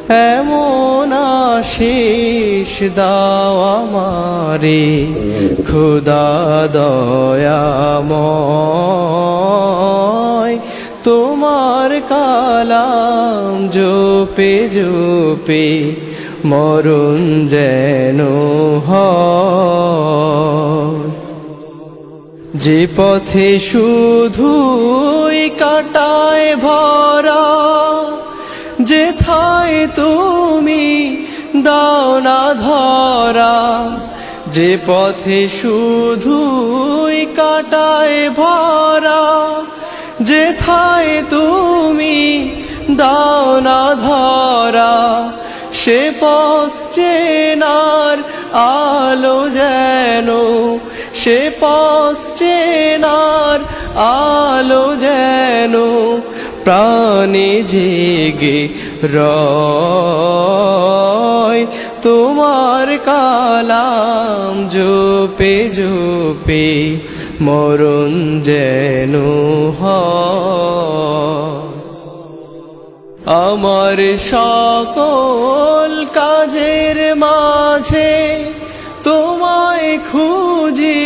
এমন আশিস দাও আমারে খোদা দয়াময়, তোমার কালাম জপে জপে মরণ যেন হয়। যে পথে শুধুই কাটায় ভরা, যেথায় তুমি দাও না ধরা। যে পথে শুধুই কাটায় ভরা, যেথায় তুমি দাও না ধরা। সে পথ চেনার আলো যেন, সে পথ চেনার আলো যেন প্রাণে জেগে রয়। তোমার কালাম জপে জপে মরণ যেন হয়। আমার সকল কাজের মাঝে তোমায় খুঁজি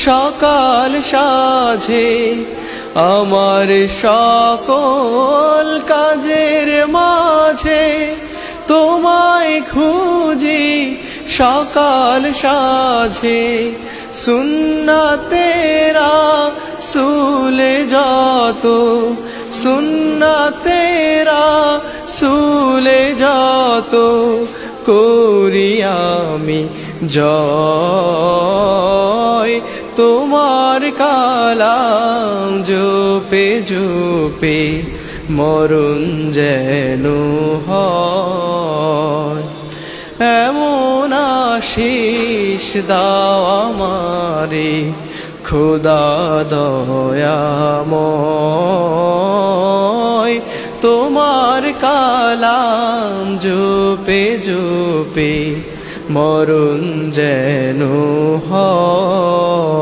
সকাল সাঝে। আমার সকল কাজের মাঝে তোমায় খুঁজি সকাল সাঝে। সুন্নাতেরা সুলে যত, সুন্নাতেরা সুলে যত করি আমি জয়। তোমার কালাম জপে জপে মরণ যেন হয়। এমন আশিস দাও আমারে খোদা দয়াময়, তোমার কালাম জপে জপে মরণ যেন হয়।